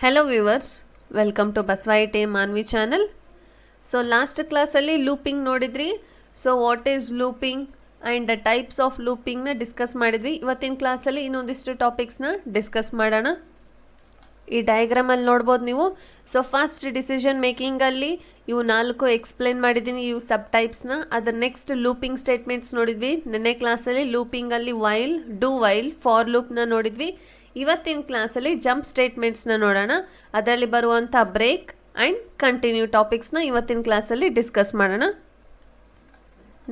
Hello viewers, welcome to Basvaite Manvi channel. So last class ಅಲ್ಲಿ looping ನೋಡಿದ್ರಿ. So what is looping and the types of ಲೂಪಿಂಗ್ನ discuss ಮಾಡಿದ್ವಿ. ಇವತ್ತಿನ ಕ್ಲಾಸಲ್ಲಿ ಇನ್ನೊಂದಿಷ್ಟು ಟಾಪಿಕ್ಸ್ನ ಡಿಸ್ಕಸ್ ಮಾಡೋಣ. ಈ ಡಯಾಗ್ರಾಮಲ್ಲಿ ನೋಡ್ಬೋದು ನೀವು. ಸೊ ಫಸ್ಟ್ ಡಿಸಿಷನ್ ಮೇಕಿಂಗಲ್ಲಿ ಇವು 4 ಎಕ್ಸ್ಪ್ಲೇನ್ ಮಾಡಿದ್ದೀನಿ, ಇವು ಸಬ್ ಟೈಪ್ಸ್ನ. ಅದರ ನೆಕ್ಸ್ಟ್ ಲೂಪಿಂಗ್ ಸ್ಟೇಟ್ಮೆಂಟ್ಸ್ ನೋಡಿದ್ವಿ ನಿನ್ನೆ ಕ್ಲಾಸಲ್ಲಿ. ಲೂಪಿಂಗಲ್ಲಿ ವೈಲ್, ಡೂ ವೈಲ್, ಫಾರ್ ಲೂಪ್ನ ನೋಡಿದ್ವಿ. ಇವತ್ತಿನ ಕ್ಲಾಸಲ್ಲಿ ಜಂಪ್ ಸ್ಟೇಟ್ಮೆಂಟ್ಸ್ನ ನೋಡೋಣ. ಅದರಲ್ಲಿ ಬರುವಂಥ ಬ್ರೇಕ್ ಆ್ಯಂಡ್ ಕಂಟಿನ್ಯೂ ಟಾಪಿಕ್ಸ್ನ ಇವತ್ತಿನ ಕ್ಲಾಸಲ್ಲಿ ಡಿಸ್ಕಸ್ ಮಾಡೋಣ.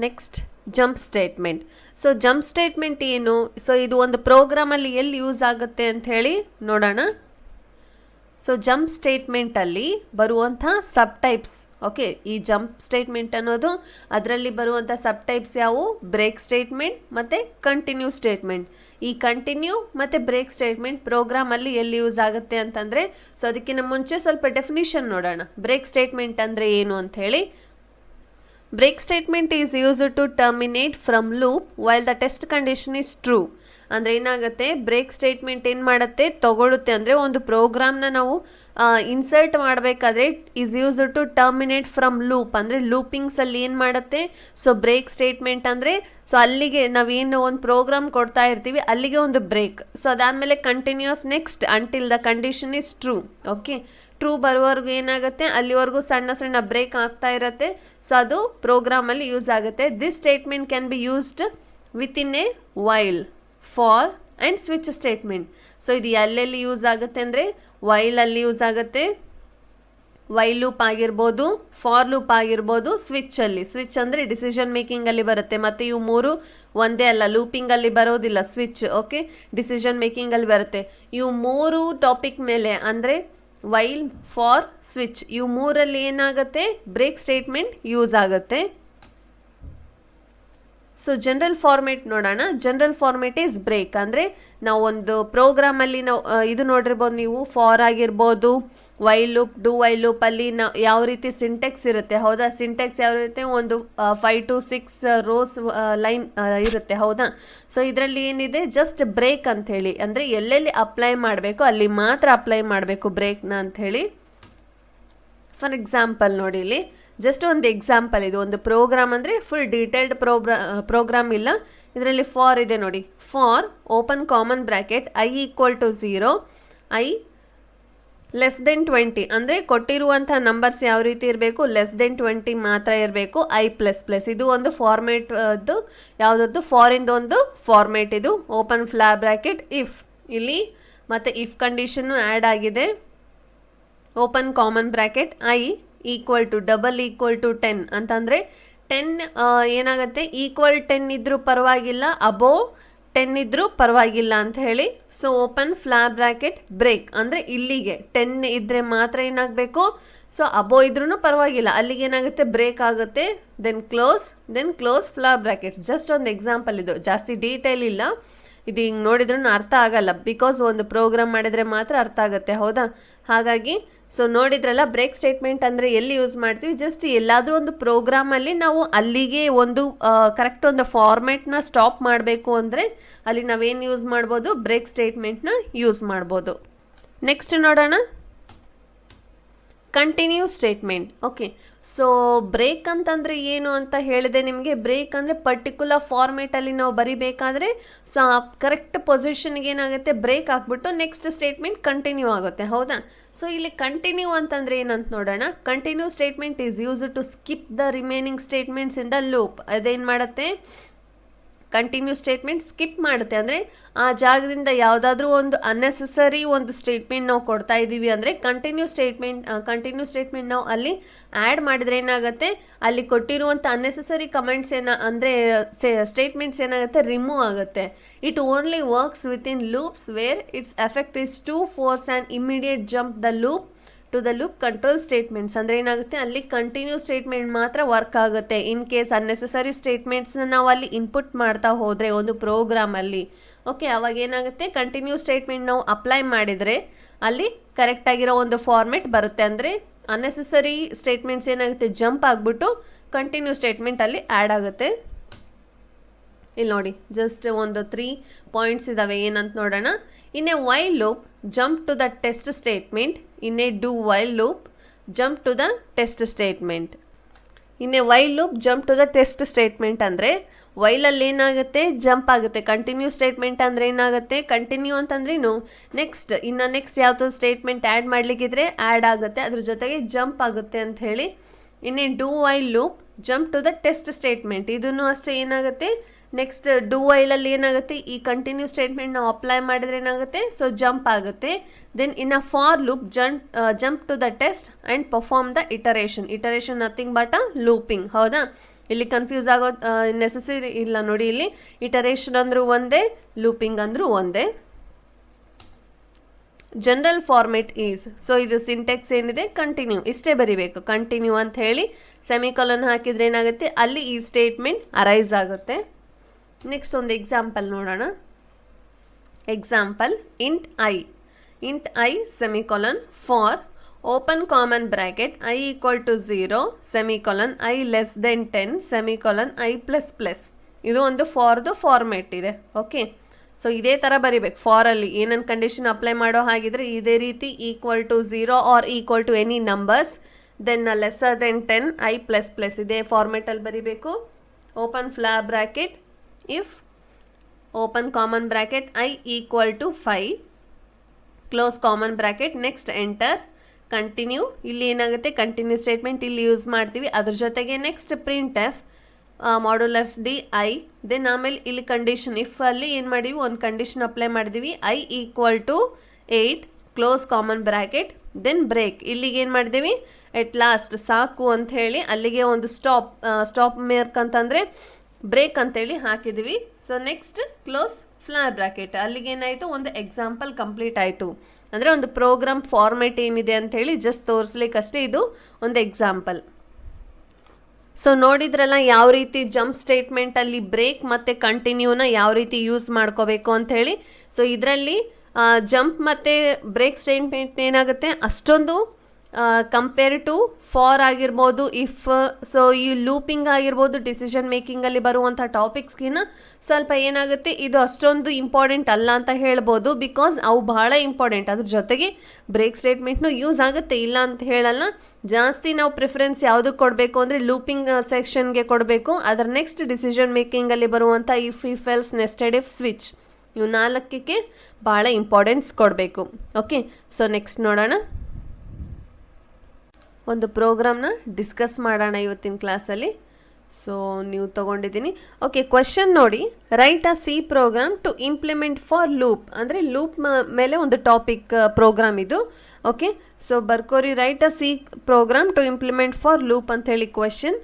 Next jump statement. So jump statement ಏನು, ಸೊ ಇದು ಒಂದು ಪ್ರೋಗ್ರಾಮಲ್ಲಿ ಎಲ್ಲಿ ಯೂಸ್ ಆಗುತ್ತೆ ಅಂತ ಹೇಳಿ ನೋಡೋಣ. ಸೊ ಜಂಪ್ ಸ್ಟೇಟ್ಮೆಂಟಲ್ಲಿ ಬರುವಂಥ ಸಬ್ ಟೈಪ್ಸ್. ಓಕೆ, ಈ ಜಂಪ್ ಸ್ಟೇಟ್ಮೆಂಟ್ ಅನ್ನೋದು ಅದರಲ್ಲಿ ಬರುವಂಥ ಸಬ್ ಟೈಪ್ಸ್ ಯಾವುವು? ಬ್ರೇಕ್ ಸ್ಟೇಟ್ಮೆಂಟ್ ಮತ್ತು ಕಂಟಿನ್ಯೂ ಸ್ಟೇಟ್ಮೆಂಟ್. ಈ ಕಂಟಿನ್ಯೂ ಮತ್ತು ಬ್ರೇಕ್ ಸ್ಟೇಟ್ಮೆಂಟ್ ಪ್ರೋಗ್ರಾಮಲ್ಲಿ ಎಲ್ಲಿ ಯೂಸ್ ಆಗುತ್ತೆ ಅಂತಂದರೆ, ಸೊ ಅದಕ್ಕಿಂತ ಮುಂಚೆ ಸ್ವಲ್ಪ ಡೆಫಿನಿಷನ್ ನೋಡೋಣ. ಬ್ರೇಕ್ ಸ್ಟೇಟ್ಮೆಂಟ್ ಅಂದರೆ ಏನು ಅಂತ ಹೇಳಿ. Break statement is used to terminate from loop while the test condition is true. ಅಂದರೆ ಏನಾಗುತ್ತೆ, ಬ್ರೇಕ್ ಸ್ಟೇಟ್ಮೆಂಟ್ ಏನು ಮಾಡುತ್ತೆ, ತಗೊಳುತ್ತೆ. ಅಂದರೆ ಒಂದು ಪ್ರೋಗ್ರಾಮ್ನ ನಾವು ಇನ್ಸರ್ಟ್ ಮಾಡಬೇಕಾದ್ರೆ is used to terminate from loop. ಅಂದರೆ ಲೂಪಿಂಗ್ಸಲ್ಲಿ ಏನು ಮಾಡುತ್ತೆ, ಸೊ ಬ್ರೇಕ್ ಸ್ಟೇಟ್ಮೆಂಟ್ ಅಂದರೆ ಸೊ ಅಲ್ಲಿಗೆ ನಾವೇನು ಒಂದು ಪ್ರೋಗ್ರಾಮ್ ಕೊಡ್ತಾ ಇರ್ತೀವಿ ಅಲ್ಲಿಗೆ ಒಂದು ಬ್ರೇಕ್. ಸೊ ಅದಾದಮೇಲೆ continues next until the condition is true. Okay, true ಬರುವವರೆಗೂ ಏನಾಗುತ್ತೆ, ಅಲ್ಲಿವರೆಗೂ ಸಣ್ಣ ಸಣ್ಣ ಬ್ರೇಕ್ ಆಗ್ತಾ ಇರುತ್ತೆ. ಸೊ ಅದು ಪ್ರೋಗ್ರಾಮಲ್ಲಿ ಯೂಸ್ ಆಗುತ್ತೆ. This statement can be used with in a while, for and switch statement. So ಇದು ಎಲ್ಲೆಲ್ಲಿ ಯೂಸ್ ಆಗುತ್ತೆ ಅಂದರೆ ವೈಲಲ್ಲಿ ಯೂಸ್ ಆಗುತ್ತೆ, ವೈಲ್ ಲೂಪ್ ಆಗಿರ್ಬೋದು, ಫಾರ್ ಲೂಪ್ ಆಗಿರ್ಬೋದು, ಸ್ವಿಚ್ಚಲ್ಲಿ. ಸ್ವಿಚ್ ಅಂದರೆ ಡಿಸಿಷನ್ ಮೇಕಿಂಗಲ್ಲಿ ಬರುತ್ತೆ. ಮತ್ತು ಇವು ಮೂರು ಒಂದೇ ಅಲ್ಲ, ಲೂಪಿಂಗಲ್ಲಿ ಬರೋದಿಲ್ಲ ಸ್ವಿಚ್. ಓಕೆ, ಡಿಸಿಷನ್ ಮೇಕಿಂಗಲ್ಲಿ ಬರುತ್ತೆ. ಇವು ಮೂರು ಟಾಪಿಕ್ ಮೇಲೆ ಅಂದರೆ ವೈಲ್, ಫಾರ್, ಸ್ವಿಚ್, ಇವು ಮೂರಲ್ಲಿ ಏನಾಗುತ್ತೆ, ಬ್ರೇಕ್ ಸ್ಟೇಟ್ಮೆಂಟ್ ಯೂಸ್ ಆಗುತ್ತೆ. ಸೊ ಜನರಲ್ ಫಾರ್ಮೇಟ್ ನೋಡೋಣ. General format is break. ಅಂದರೆ ನಾವು ಒಂದು ಪ್ರೋಗ್ರಾಮಲ್ಲಿ ನಾವು ಇದು ನೋಡಿರ್ಬೋದು ನೀವು, ಫಾರ್ ಆಗಿರ್ಬೋದು, ವೈಲ್ ಲೂಪ್, ಡೂ ವೈಲ್ ಲೂಪಲ್ಲಿ ನಾವು ಯಾವ ರೀತಿ ಸಿಂಟೆಕ್ಸ್ ಇರುತ್ತೆ, ಹೌದಾ? ಸಿಂಟೆಕ್ಸ್ ಯಾವ ಇರುತ್ತೆ, ಒಂದು 5 to 6 ರೋಸ್ ಲೈನ್ ಇರುತ್ತೆ, ಹೌದಾ? ಸೊ ಇದರಲ್ಲಿ ಏನಿದೆ, ಜಸ್ಟ್ ಬ್ರೇಕ್ ಅಂಥೇಳಿ, ಅಂದರೆ ಎಲ್ಲೆಲ್ಲಿ ಅಪ್ಲೈ ಮಾಡಬೇಕು ಅಲ್ಲಿ ಮಾತ್ರ ಅಪ್ಲೈ ಮಾಡಬೇಕು ಬ್ರೇಕ್ನ ಅಂಥೇಳಿ. ಫಾರ್ ಎಕ್ಸಾಂಪಲ್ ನೋಡಿ, ಇಲ್ಲಿ ಜಸ್ಟ್ ಒಂದು ಎಕ್ಸಾಂಪಲ್. ಇದು ಒಂದು ಪ್ರೋಗ್ರಾಮ್ ಅಂದರೆ ಫುಲ್ ಡೀಟೇಲ್ಡ್ ಪ್ರೋಗ್ರಾಮ್ ಇಲ್ಲ. ಇದರಲ್ಲಿ ಫಾರ್ ಇದೆ ನೋಡಿ. For open common bracket I equal to 0, I less than 20. ಅಂದರೆ ಕೊಟ್ಟಿರುವಂಥ ನಂಬರ್ಸ್ ಯಾವ ರೀತಿ ಇರಬೇಕು, ಲೆಸ್ ದೆನ್ 20 ಮಾತ್ರ ಇರಬೇಕು. I++. ಇದು ಒಂದು ಫಾರ್ಮೇಟ್ ಅದು ಯಾವುದದ್ದು, ಫಾರಿಂದ ಒಂದು ಫಾರ್ಮೇಟ್. ಇದು ಓಪನ್ ಫ್ಲಾ ಬ್ರ್ಯಾಕೆಟ್ ಇಫ್, ಇಲ್ಲಿ ಮತ್ತು ಇಫ್ ಕಂಡೀಷನ್ನು ಆ್ಯಡ್ ಆಗಿದೆ. Open common bracket I equal to double equal to 10 ಅಂತಂದರೆ 10 ಏನಾಗುತ್ತೆ, ಈಕ್ವಲ್ 10 ಇದ್ರೂ ಪರವಾಗಿಲ್ಲ, ಅಬೋವ್ 10 ಇದ್ರೂ ಪರವಾಗಿಲ್ಲ ಅಂತ ಹೇಳಿ. ಸೊ ಓಪನ್ ಫ್ಲಾ ಬ್ರ್ಯಾಕೆಟ್ ಬ್ರೇಕ್ ಅಂದರೆ ಇಲ್ಲಿಗೆ 10 ಇದ್ದರೆ ಮಾತ್ರ ಏನಾಗಬೇಕು, ಸೊ ಅಬೋವ್ ಇದ್ರೂ ಪರವಾಗಿಲ್ಲ, ಅಲ್ಲಿಗೆ ಏನಾಗುತ್ತೆ, ಬ್ರೇಕ್ ಆಗುತ್ತೆ. ದೆನ್ ಕ್ಲೋಸ್ ಫ್ಲಾ ಬ್ರ್ಯಾಕೆಟ್. ಜಸ್ಟ್ ಒಂದು ಎಕ್ಸಾಂಪಲ್, ಇದು ಜಾಸ್ತಿ ಡೀಟೇಲ್ ಇಲ್ಲ. ಇದು ಹಿಂಗೆ ನೋಡಿದ್ರೂ ಅರ್ಥ ಆಗಲ್ಲ, ಬಿಕಾಸ್ ಒಂದು ಪ್ರೋಗ್ರಾಮ್ ಮಾಡಿದರೆ ಮಾತ್ರ ಅರ್ಥ ಆಗುತ್ತೆ, ಹೌದಾ? ಹಾಗಾಗಿ ಸೊ ನೋಡಿದ್ರಲ್ಲ, ಬ್ರೇಕ್ ಸ್ಟೇಟ್ಮೆಂಟ್ ಅಂದರೆ ಎಲ್ಲಿ ಯೂಸ್ ಮಾಡ್ತೀವಿ, ಜಸ್ಟ್ ಎಲ್ಲಾದರೂ ಒಂದು ಪ್ರೋಗ್ರಾಮಲ್ಲಿ ನಾವು ಅಲ್ಲಿಗೆ ಒಂದು ಕರೆಕ್ಟ್ ಒಂದು ಫಾರ್ಮೇಟ್ನ ಸ್ಟಾಪ್ ಮಾಡಬೇಕು ಅಂದರೆ ಅಲ್ಲಿ ನಾವೇನು ಯೂಸ್ ಮಾಡ್ಬೋದು, ಬ್ರೇಕ್ ಸ್ಟೇಟ್ಮೆಂಟ್ನ ಯೂಸ್ ಮಾಡ್ಬೋದು. ನೆಕ್ಸ್ಟ್ ನೋಡೋಣ, continue statement. Okay, so break ಅಂತಂದರೆ ಏನು ಅಂತ ಹೇಳಿದೆ ನಿಮಗೆ. ಬ್ರೇಕ್ ಅಂದರೆ ಪರ್ಟಿಕ್ಯುಲರ್ ಫಾರ್ಮೇಟಲ್ಲಿ ನಾವು ಬರಿಬೇಕಾದ್ರೆ ಸೊ ಆ ಕರೆಕ್ಟ್ ಪೊಸಿಷನ್ಗೆ ಏನಾಗುತ್ತೆ, ಬ್ರೇಕ್ ಹಾಕ್ಬಿಟ್ಟು ನೆಕ್ಸ್ಟ್ ಸ್ಟೇಟ್ಮೆಂಟ್ ಕಂಟಿನ್ಯೂ ಆಗುತ್ತೆ, ಹೌದಾ? ಸೊ ಇಲ್ಲಿ ಕಂಟಿನ್ಯೂ ಅಂತಂದರೆ ಏನಂತ ನೋಡೋಣ. Continue statement is use to skip the remaining statements in the loop. ಅದೇನು ಮಾಡುತ್ತೆ, ಕಂಟಿನ್ಯೂ ಸ್ಟೇಟ್ಮೆಂಟ್ ಸ್ಕಿಪ್ ಮಾಡುತ್ತೆ. ಅಂದರೆ ಆ ಜಾಗದಿಂದ ಯಾವುದಾದ್ರೂ ಒಂದು ಅನ್ನೆಸೆಸರಿ ಒಂದು ಸ್ಟೇಟ್ಮೆಂಟ್ ನಾವು ಕೊಡ್ತಾ ಇದ್ದೀವಿ ಅಂದರೆ ಕಂಟಿನ್ಯೂ ಸ್ಟೇಟ್ಮೆಂಟ್ ನಾವು ಅಲ್ಲಿ ಆ್ಯಡ್ ಮಾಡಿದರೆ ಏನಾಗುತ್ತೆ, ಅಲ್ಲಿ ಕೊಟ್ಟಿರುವಂಥ ಅನ್ನೆಸೆಸರಿ ಕಮೆಂಟ್ಸ್ ಅಂದರೆ ಸ್ಟೇಟ್ಮೆಂಟ್ಸ್ ಏನಾಗುತ್ತೆ, ರಿಮೂವ್ ಆಗುತ್ತೆ. It only works with in loops where its effect is to force and immediate jump the loop to the loop control statements. ಅಂದರೆ ಏನಾಗುತ್ತೆ, ಅಲ್ಲಿ ಕಂಟಿನ್ಯೂ ಸ್ಟೇಟ್ಮೆಂಟ್ ಮಾತ್ರ ವರ್ಕ್ ಆಗುತ್ತೆ. ಇನ್ ಕೇಸ್ ಅನ್ನೆಸೆಸರಿ ಸ್ಟೇಟ್ಮೆಂಟ್ಸ್ನ ನಾವು ಅಲ್ಲಿ ಇನ್ಪುಟ್ ಮಾಡ್ತಾ ಹೋದರೆ ಒಂದು ಪ್ರೋಗ್ರಾಮಲ್ಲಿ, ಓಕೆ, ಅವಾಗ ಏನಾಗುತ್ತೆ, ಕಂಟಿನ್ಯೂ ಸ್ಟೇಟ್ಮೆಂಟ್ ನಾವು ಅಪ್ಲೈ ಮಾಡಿದರೆ ಅಲ್ಲಿ ಕರೆಕ್ಟಾಗಿರೋ ಒಂದು ಫಾರ್ಮೆಟ್ ಬರುತ್ತೆ. ಅಂದರೆ ಅನ್ನೆಸೆಸರಿ ಸ್ಟೇಟ್ಮೆಂಟ್ಸ್ ಏನಾಗುತ್ತೆ, ಜಂಪ್ ಆಗಿಬಿಟ್ಟು ಕಂಟಿನ್ಯೂ ಸ್ಟೇಟ್ಮೆಂಟ್ ಅಲ್ಲಿ ಆ್ಯಡ್ ಆಗುತ್ತೆ. ಇಲ್ಲಿ ನೋಡಿ, ಜಸ್ಟ್ ಒಂದು 3 ಪಾಯಿಂಟ್ಸ್ ಇದ್ದಾವೆ. ಏನಂತ ನೋಡೋಣ. In a while loop, jump to the test statement. In a do while loop, jump to the test statement. In a while loop, jump to the test statement ಅಂದರೆ ವೈಲಲ್ಲಿ ಏನಾಗುತ್ತೆ, jump ಆಗುತ್ತೆ. Continue statement ಅಂದರೆ ಏನಾಗುತ್ತೆ, continue ಅಂತಂದ್ರೇನು next ಯಾವುದು statement add ಮಾಡಲಿಕ್ಕಿದ್ರೆ add ಆಗುತ್ತೆ, ಅದ್ರ ಜೊತೆಗೆ ಜಂಪ್ ಆಗುತ್ತೆ ಅಂತ ಹೇಳಿ. In a do while loop jump to the test statement, ಇದನ್ನು ಅಷ್ಟೇ ಏನಾಗುತ್ತೆ, ನೆಕ್ಸ್ಟ್ ಡೂ ವೈಲಲ್ಲಿ ಏನಾಗುತ್ತೆ, ಈ ಕಂಟಿನ್ಯೂ ಸ್ಟೇಟ್ಮೆಂಟ್ ನಾವು ಅಪ್ಲೈ ಮಾಡಿದ್ರೆ ಏನಾಗುತ್ತೆ, ಸೊ ಜಂಪ್ ಆಗುತ್ತೆ. Then in a for loop jump to the test and perform the iteration nothing but a looping. ಹೌದಾ, ಇಲ್ಲಿ ಕನ್ಫ್ಯೂಸ್ ಆಗೋ ನೆಸೆಸರಿ ಇಲ್ಲ ನೋಡಿ. ಇಲ್ಲಿ ಇಟರೇಷನ್ ಅಂದರೂ ಒಂದೇ, ಲೂಪಿಂಗ್ ಅಂದರೂ ಒಂದೇ. ಜನರಲ್ ಫಾರ್ಮೆಟ್ ಈಸ್, ಸೊ ಇದು ಸಿಂಟೆಕ್ಸ್ ಏನಿದೆ ಕಂಟಿನ್ಯೂ ಇಷ್ಟೇ ಬರಿಬೇಕು, ಕಂಟಿನ್ಯೂ ಅಂತ ಹೇಳಿ ಸೆಮಿಕೊಲನ್ ಹಾಕಿದ್ರೆ ಏನಾಗುತ್ತೆ, ಅಲ್ಲಿ ಈ ಸ್ಟೇಟ್ಮೆಂಟ್ ಅರೈಸ್ ಆಗುತ್ತೆ. ನೆಕ್ಸ್ಟ್ ಒಂದು ಎಕ್ಸಾಂಪಲ್ ನೋಡೋಣ. Example int I semicolon for open common bracket I equal to 0 semicolon I less than 10 semicolon I plus plus. ಇದು ಒಂದು ಫಾರ್ದು ಫಾರ್ಮೆಟ್ ಇದೆ. ಓಕೆ, ಸೊ ಇದೇ ಥರ ಬರಿಬೇಕು. ಫಾರಲ್ಲಿ ಏನನ್ನು ಕಂಡೀಷನ್ ಅಪ್ಲೈ ಮಾಡೋ ಹಾಗಿದ್ರೆ ಇದೇ ರೀತಿ equal to 0 or equal to any numbers, then lesser than 10 i plus plus, ಇದೇ ಫಾರ್ಮೆಟಲ್ಲಿ ಬರಿಬೇಕು. Open flower bracket if open common bracket I equal to 5 close common bracket, next enter, continue. ಇಲ್ಲಿ ಏನಾಗುತ್ತೆ, continue statement ಇಲ್ಲಿ use ಮಾಡ್ತೀವಿ. ಅದ್ರ ಜೊತೆಗೆ next print f modulus d i, then ಆಮೇಲೆ ಇಲ್ಲಿ ಕಂಡೀಷನ್ ಇಫ್ ಅಲ್ಲಿ ಏನು ಮಾಡಿವಿ, ಒಂದು ಕಂಡೀಷನ್ ಅಪ್ಲೈ ಮಾಡಿದ್ವಿ, i equal to 8 close common bracket, then break. ಇಲ್ಲಿಗೆ ಏನು ಮಾಡಿದ್ದೀವಿ, ಎಟ್ ಲಾಸ್ಟ್ ಸಾಕು ಅಂತ ಹೇಳಿ ಅಲ್ಲಿಗೆ ಒಂದು ಸ್ಟಾಪ್ ಮೇರ್ಕ್ ಅಂತಂದರೆ ಬ್ರೇಕ್ ಅಂತೇಳಿ ಹಾಕಿದ್ವಿ. ಸೊ ನೆಕ್ಸ್ಟ್ ಕ್ಲೋಸ್ ಫ್ಲಾರ್ ಬ್ರ್ಯಾಕೆಟ್, ಅಲ್ಲಿಗೆ ಏನಾಯಿತು, ಒಂದು ಎಕ್ಸಾಂಪಲ್ ಕಂಪ್ಲೀಟ್ ಆಯಿತು. ಅಂದರೆ ಒಂದು ಪ್ರೋಗ್ರಾಮ್ ಫಾರ್ಮೆಟ್ ಏನಿದೆ ಅಂಥೇಳಿ ಜಸ್ಟ್ ತೋರಿಸ್ಲಿಕ್ಕಷ್ಟೇ ಇದು ಒಂದು ಎಕ್ಸಾಂಪಲ್. ಸೊ ನೋಡಿದ್ರಲ್ಲ ಯಾವ ರೀತಿ ಜಂಪ್ ಸ್ಟೇಟ್ಮೆಂಟಲ್ಲಿ ಬ್ರೇಕ್ ಮತ್ತು ಕಂಟಿನ್ಯೂನ ಯಾವ ರೀತಿ ಯೂಸ್ ಮಾಡ್ಕೋಬೇಕು ಅಂಥೇಳಿ. ಸೊ ಇದರಲ್ಲಿ ಜಂಪ್ ಮತ್ತು ಬ್ರೇಕ್ ಸ್ಟೇಟ್ಮೆಂಟ್ ಏನಾಗುತ್ತೆ, ಅಷ್ಟೊಂದು ಕಂಪೇರ್ ಟು ಫಾರ್ ಆಗಿರ್ಬೋದು, ಇಫ್, ಸೊ ಈ ಲೂಪಿಂಗ್ ಆಗಿರ್ಬೋದು, ಡಿಸಿಷನ್ ಮೇಕಿಂಗಲ್ಲಿ ಬರುವಂಥ ಟಾಪಿಕ್ಸ್ಗಿನ್ನ ಸ್ವಲ್ಪ ಏನಾಗುತ್ತೆ, ಇದು ಅಷ್ಟೊಂದು ಇಂಪಾರ್ಟೆಂಟ್ ಅಲ್ಲ ಅಂತ ಹೇಳ್ಬೋದು. ಬಿಕಾಸ್ ಅವು ಬಹಳ ಇಂಪಾರ್ಟೆಂಟ್. ಅದ್ರ ಜೊತೆಗೆ ಬ್ರೇಕ್ ಸ್ಟೇಟ್ಮೆಂಟ್ನು ಯೂಸ್ ಆಗುತ್ತೆ, ಇಲ್ಲ ಅಂತ ಹೇಳಲ್ಲ. ಜಾಸ್ತಿ ನಾವು ಪ್ರಿಫರೆನ್ಸ್ ಯಾವುದಕ್ಕೆ ಕೊಡಬೇಕು ಅಂದರೆ ಲೂಪಿಂಗ್ ಸೆಕ್ಷನ್ಗೆ ಕೊಡಬೇಕು. ಅದರ ನೆಕ್ಸ್ಟ್ ಡಿಸಿಷನ್ ಮೇಕಿಂಗಲ್ಲಿ ಬರುವಂಥ if else nested if switch, ಇವು 4ಕ್ಕೆ ಭಾಳ ಇಂಪಾರ್ಟೆನ್ಸ್ ಕೊಡಬೇಕು. ಓಕೆ, ಸೊ ನೆಕ್ಸ್ಟ್ ನೋಡೋಣ. ಒಂದು ಪ್ರೋಗ್ರಾಮ್ನ ಡಿಸ್ಕಸ್ ಮಾಡೋಣ ಇವತ್ತಿನ ಕ್ಲಾಸಲ್ಲಿ. ಸೊ ನೀವು ತೊಗೊಂಡಿದ್ದೀನಿ. ಓಕೆ, ಕ್ವೆಶನ್ ನೋಡಿ. Write a C program to implement for loop, ಅಂದರೆ ಲೂಪ್ ಮೇಲೆ ಒಂದು ಟಾಪಿಕ್ ಪ್ರೋಗ್ರಾಮ್ ಇದು. ಓಕೆ, ಸೊ ಬರ್ಕೋರಿ. Write a C program to implement for loop ಅಂಥೇಳಿ question.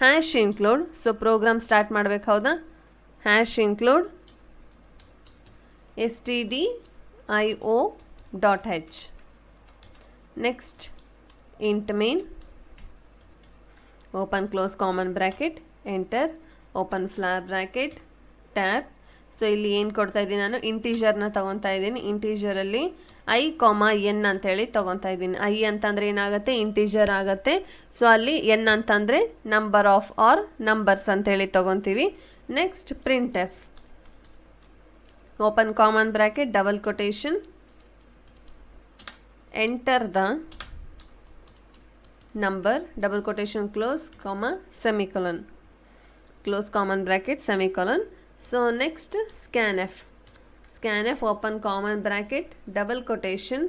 Hash include, so program start ಮಾಡಬೇಕು. ಹೌದಾ, hash include stdio.h. Next int main, open close common bracket, enter, open flare bracket, tab. So ಇಲ್ಲಿ ಏನು ಕೊಡ್ತಾ ಇದ್ದೀನಿ, ನಾನು ಇಂಟೀಜರ್ನ ತೊಗೊತಾ ಇದ್ದೀನಿ. ಇಂಟೀಜರಲ್ಲಿ ಐ ಎನ್ ಅಂತೇಳಿ ತೊಗೊತಾ ಇದ್ದೀನಿ. ಐ ಅಂತಂದರೆ ಏನಾಗುತ್ತೆ, ಇಂಟೀಜರ್ ಆಗುತ್ತೆ. ಸೊ ಅಲ್ಲಿ ಎನ್ ಅಂತಂದರೆ ನಂಬರ್ ಆಫ್ ಆರ್ ನಂಬರ್ಸ್ ಅಂತೇಳಿ ತೊಗೊತೀವಿ. Next print f, open common bracket, double quotation, enter the number, double quotation close, comma, semicolon, close common bracket, semicolon. So next scanf, open common bracket, double quotation,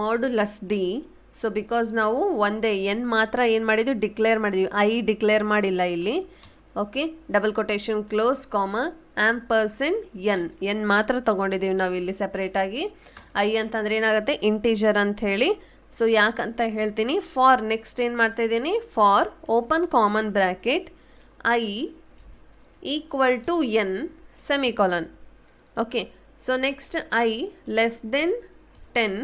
modulus d. So because ನಾವು ಒಂದೇ n ಮಾತ್ರ ಏನು ಮಾಡಿದ್ವಿ, declare ಮಾಡಿದ್ವಿ, I declare ಮಾಡಿಲ್ಲ ಇಲ್ಲಿ. Okay, double quotation close, comma, ampersand N ಮಾತ್ರ ತೊಗೊಂಡಿದ್ದೀವಿ ನಾವು ಇಲ್ಲಿ ಸೆಪ್ರೇಟಾಗಿ. ಐ ಅಂತಂದ್ರೆ ಏನಾಗುತ್ತೆ, ಇಂಟೀಜರ್ ಅಂತ ಹೇಳಿ. ಸೊ ಯಾಕಂತ ಹೇಳ್ತೀನಿ. ಫಾರ್ ನೆಕ್ಸ್ಟ್ ಏನು ಮಾಡ್ತಾ ಇದ್ದೀನಿ, for open common bracket I equal to N semicolon. Okay, so next I less than 10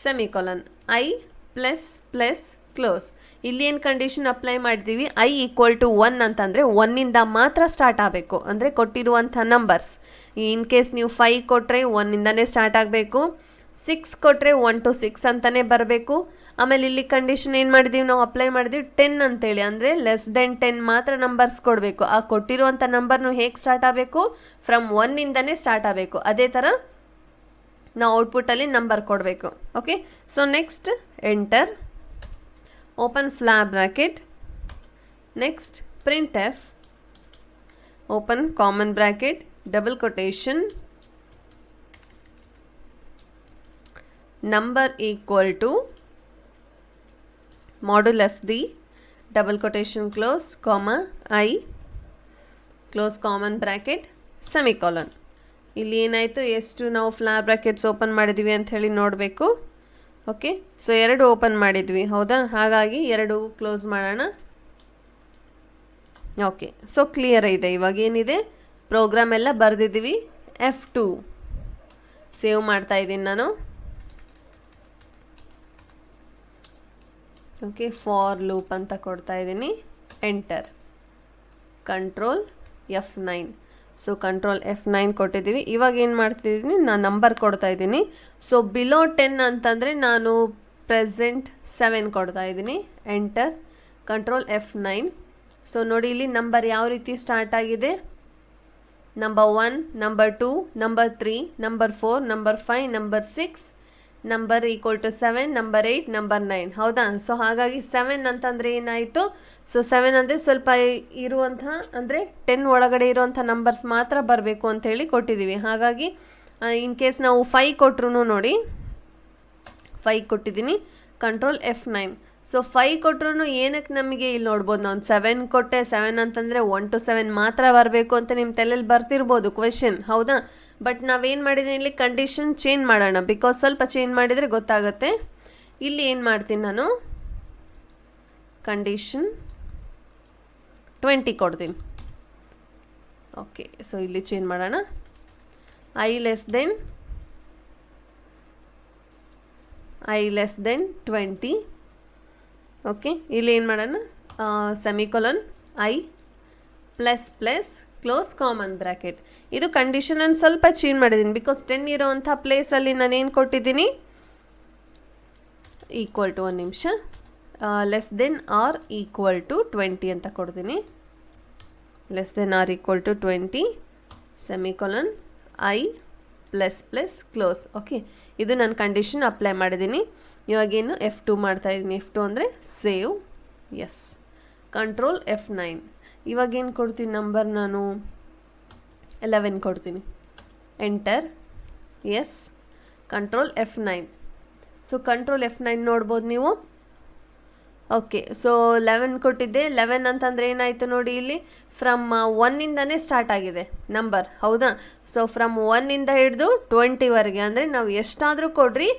semicolon, I plus plus close. ಇಲ್ಲಿ ಏನು ಕಂಡೀಷನ್ ಅಪ್ಲೈ ಮಾಡಿದ್ದೀವಿ, ಐ ಈಕ್ವಲ್ ಟು 1 ಅಂತಂದರೆ 1ಇಂದ ಮಾತ್ರ ಸ್ಟಾರ್ಟ್ ಆಗಬೇಕು. ಅಂದರೆ ಕೊಟ್ಟಿರುವಂಥ ನಂಬರ್ಸ್, ಇನ್ ಕೇಸ್ ನೀವು 5 ಕೊಟ್ಟರೆ 1ಇಂದನೇ ಸ್ಟಾರ್ಟ್ ಆಗಬೇಕು. 6 ಕೊಟ್ಟರೆ 1 to 6 ಅಂತಲೇ ಬರಬೇಕು. ಆಮೇಲೆ ಇಲ್ಲಿ ಕಂಡೀಷನ್ ಏನು ಮಾಡಿದ್ದೀವಿ ನಾವು ಅಪ್ಲೈ ಮಾಡಿದ್ದೀವಿ 10 ಅಂತೇಳಿ, ಅಂದರೆ ಲೆಸ್ ದೆನ್ 10 ಮಾತ್ರ ನಂಬರ್ಸ್ ಕೊಡಬೇಕು. ಆ ಕೊಟ್ಟಿರುವಂಥ ನಂಬರ್ನು ಹೇಗೆ ಸ್ಟಾರ್ಟ್ ಆಗಬೇಕು, ಫ್ರಮ್ 1ಇಂದನೇ ಸ್ಟಾರ್ಟ್ ಆಗಬೇಕು. ಅದೇ ಥರ ನಾವು ಔಟ್ಪುಟ್ಟಲ್ಲಿ ನಂಬರ್ ಕೊಡಬೇಕು. Okay, so next enter, open flower bracket, next print f, open common bracket, double quotation, number equal to modulus d, double quotation close, comma i, close common bracket, semicolon. ಇಲ್ಲಿ ಏನಾಯಿತು, ಎಷ್ಟು ನಾವು ಫ್ಲಾಗ್ ಬ್ರ್ಯಾಕೆಟ್ಸ್ ಓಪನ್ ಮಾಡಿದ್ವಿ ಅಂತ ಹೇಳಿ ನೋಡಬೇಕು. Okay, so 2 open ಮಾಡಿದ್ವಿ, ಹೌದಾ? ಹಾಗಾಗಿ 2 ಕ್ಲೋಸ್ ಮಾಡೋಣ. ಓಕೆ, ಸೊ ಕ್ಲಿಯರ್ ಇದೆ. ಇವಾಗ ಏನಿದೆ, ಪ್ರೋಗ್ರಾಮ್ ಎಲ್ಲ ಬರೆದಿದ್ದೀವಿ. F2 ಸೇವ್ ಮಾಡ್ತಾ ಇದ್ದೀನಿ ನಾನು. ಓಕೆ, ಫಾರ್ ಲೂಪ್ ಅಂತ ಕೊಡ್ತಾ ಇದ್ದೀನಿ. Enter, control F9. So control F9 ಕೊಟ್ಟಿದ್ದೀವಿ. ಇವಾಗ ಏನು ಮಾಡ್ತಿದ್ದೀನಿ, ನಾನು ನಂಬರ್ ಕೊಡ್ತಾ ಇದ್ದೀನಿ. ಸೊ ಬಿಲೋ 10 ಅಂತಂದರೆ ನಾನು ಪ್ರೆಸೆಂಟ್ 7 ಕೊಡ್ತಾ ಇದ್ದೀನಿ. Enter, control F9. ಸೊ ನೋಡಿ ಇಲ್ಲಿ ನಂಬರ್ ಯಾವ ರೀತಿ ಸ್ಟಾರ್ಟ್ ಆಗಿದೆ. Number 1, number 2, number 3, number 4, number 5, number 6, number equal to 7, number 8, number 9, ಹೌದಾ? ಸೊ ಹಾಗಾಗಿ 7 ಅಂತಂದರೆ ಏನಾಯಿತು, ಸೊ 7 ಅಂದರೆ ಸ್ವಲ್ಪ ಇರುವಂಥ, ಅಂದರೆ 10 ಒಳಗಡೆ ಇರುವಂಥ ನಂಬರ್ಸ್ ಮಾತ್ರ ಬರಬೇಕು ಅಂಥೇಳಿ ಕೊಟ್ಟಿದ್ದೀವಿ. ಹಾಗಾಗಿ ಇನ್ ಕೇಸ್ ನಾವು 5 ಕೊಟ್ಟರು ನೋಡಿ, 5 ಕೊಟ್ಟಿದ್ದೀನಿ. Control F9. ಸೊ 5 ಕೊಟ್ಟರು ಏನಕ್ಕೆ ನಮಗೆ ಇಲ್ಲಿ ನೋಡ್ಬೋದು, ನಾನು 7 ಕೊಟ್ಟೆ, 7 ಅಂತಂದರೆ 1 to 7 ಮಾತ್ರ ಬರಬೇಕು ಅಂತ ನಿಮ್ಮ ತಲೆಯಲ್ಲಿ ಬರ್ತಿರ್ಬೋದು ಕ್ವೆಶನ್, ಹೌದಾ? ಬಟ್ ನಾವೇನು ಮಾಡಿದ್ದೀನಿ, ಇಲ್ಲಿ ಕಂಡೀಷನ್ ಚೇಂಜ್ ಮಾಡೋಣ, ಬಿಕಾಸ್ ಸ್ವಲ್ಪ ಚೇಂಜ್ ಮಾಡಿದರೆ ಗೊತ್ತಾಗುತ್ತೆ. ಇಲ್ಲಿ ಏನು ಮಾಡ್ತೀನಿ ನಾನು, ಕಂಡೀಷನ್ 20 ಕೊಡ್ತೀನಿ. ಓಕೆ, ಸೊ ಇಲ್ಲಿ ಚೇಂಜ್ ಮಾಡೋಣ. I less than 20. ಓಕೆ, ಇಲ್ಲಿ ಏನು ಮಾಡೋಣ, semicolon I plus plus close common bracket. ಇದು ಕಂಡೀಷನನ್ನು ಸ್ವಲ್ಪ ಚೇಂಜ್ ಮಾಡಿದ್ದೀನಿ, ಬಿಕಾಸ್ 10 ಇರೋವಂಥ ಪ್ಲೇಸಲ್ಲಿ ನಾನು ಏನು ಕೊಟ್ಟಿದ್ದೀನಿ, ಈಕ್ವಲ್ ಟು, ಒಂದು ನಿಮಿಷ, less than or equal to 20 ಅಂತ ಕೊಡ್ತೀನಿ. Less than or equal to 20, semicolon I plus plus close. Okay, ಇದು ನಾನು ಕಂಡೀಷನ್ ಅಪ್ಲೈ ಮಾಡಿದ್ದೀನಿ. ಇವಾಗೇನು F2 ಮಾಡ್ತಾಯಿದ್ದೀನಿ. F2 ಅಂದರೆ ಸೇವ್, ಎಸ್, ಕಂಟ್ರೋಲ್ F9. ಇವಾಗೇನು ಕೊಡ್ತೀನಿ, ನಂಬರ್ ನಾನು 11 ಕೊಡ್ತೀನಿ. Enter, S, control F9. So control F9 ನೋಡ್ಬೋದು ನೀವು. ಓಕೆ, ಸೊ 11 ಕೊಟ್ಟಿದ್ದೆ. 11 ಅಂತಂದರೆ ಏನಾಯಿತು ನೋಡಿ, ಇಲ್ಲಿ ಫ್ರಮ್ 1ಇಂದನೇ ಸ್ಟಾರ್ಟ್ ಆಗಿದೆ ನಂಬರ್, ಹೌದಾ? ಸೊ ಫ್ರಮ್ 1ಇಂದ ಹಿಡಿದು 20ವರೆಗೆ, ಅಂದರೆ ನಾವು ಎಷ್ಟಾದರೂ ಕೊಡ್ರಿ,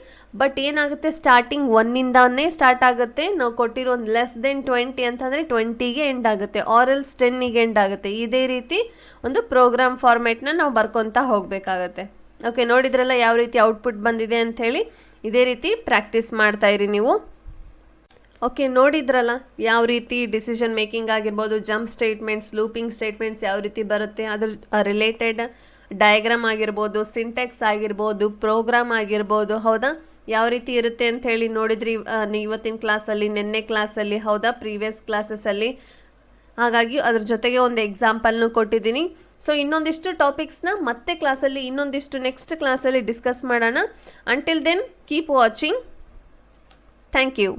ಬಟ್ ಏನಾಗುತ್ತೆ, ಸ್ಟಾರ್ಟಿಂಗ್ 1ಇಂದಾನೇ ಸ್ಟಾರ್ಟ್ ಆಗುತ್ತೆ. ನಾವು ಕೊಟ್ಟಿರೋ ಒಂದು ಲೆಸ್ ದೆನ್ 20 ಅಂತಂದರೆ 20ಗೆ ಎಂಡ್ ಆಗುತ್ತೆ, ಆರ್ ಎಲ್ಸ್ 10ಗೆ ಎಂಡ್ ಆಗುತ್ತೆ. ಇದೇ ರೀತಿ ಒಂದು ಪ್ರೋಗ್ರಾಮ್ ಫಾರ್ಮೇಟ್ನ ನಾವು ಬರ್ಕೊತಾ ಹೋಗಬೇಕಾಗತ್ತೆ. ಓಕೆ, ನೋಡಿದ್ರಲ್ಲ ಯಾವ ರೀತಿ ಔಟ್ಪುಟ್ ಬಂದಿದೆ ಅಂಥೇಳಿ. ಇದೇ ರೀತಿ ಪ್ರಾಕ್ಟೀಸ್ ಮಾಡ್ತಾಯಿರಿ ನೀವು. ಓಕೆ, ನೋಡಿದ್ರಲ್ಲ ಯಾವ ರೀತಿ ಡಿಸಿಷನ್ ಮೇಕಿಂಗ್ ಆಗಿರ್ಬೋದು, ಜಂಪ್ ಸ್ಟೇಟ್ಮೆಂಟ್ಸ್, ಲೂಪಿಂಗ್ ಸ್ಟೇಟ್ಮೆಂಟ್ಸ್ ಯಾವ ರೀತಿ ಬರುತ್ತೆ, ಅದ್ರ ರಿಲೇಟೆಡ್ ಡಯಾಗ್ರಾಮ್ ಆಗಿರ್ಬೋದು, ಸಿಂಟೆಕ್ಸ್ ಆಗಿರ್ಬೋದು, ಪ್ರೋಗ್ರಾಮ್ ಆಗಿರ್ಬೋದು, ಹೌದಾ? ಯಾವ ರೀತಿ ಇರುತ್ತೆ ಅಂತ ಹೇಳಿ ನೋಡಿದ್ರಿ ಇವತ್ತಿನ ಕ್ಲಾಸಲ್ಲಿ, ನಿನ್ನೆ ಕ್ಲಾಸಲ್ಲಿ, ಹೌದಾ, ಪ್ರೀವಿಯಸ್ ಕ್ಲಾಸಸ್ಸಲ್ಲಿ. ಹಾಗಾಗಿ ಅದ್ರ ಜೊತೆಗೆ ಒಂದು ಎಕ್ಸಾಂಪಲ್ನು ಕೊಟ್ಟಿದ್ದೀನಿ. ಸೊ ಇನ್ನೊಂದಿಷ್ಟು ಟಾಪಿಕ್ಸ್ನ ಮತ್ತೆ ಕ್ಲಾಸಲ್ಲಿ, ಇನ್ನೊಂದಿಷ್ಟು ನೆಕ್ಸ್ಟ್ ಕ್ಲಾಸಲ್ಲಿ ಡಿಸ್ಕಸ್ ಮಾಡೋಣ. Until then keep watching. Thank you.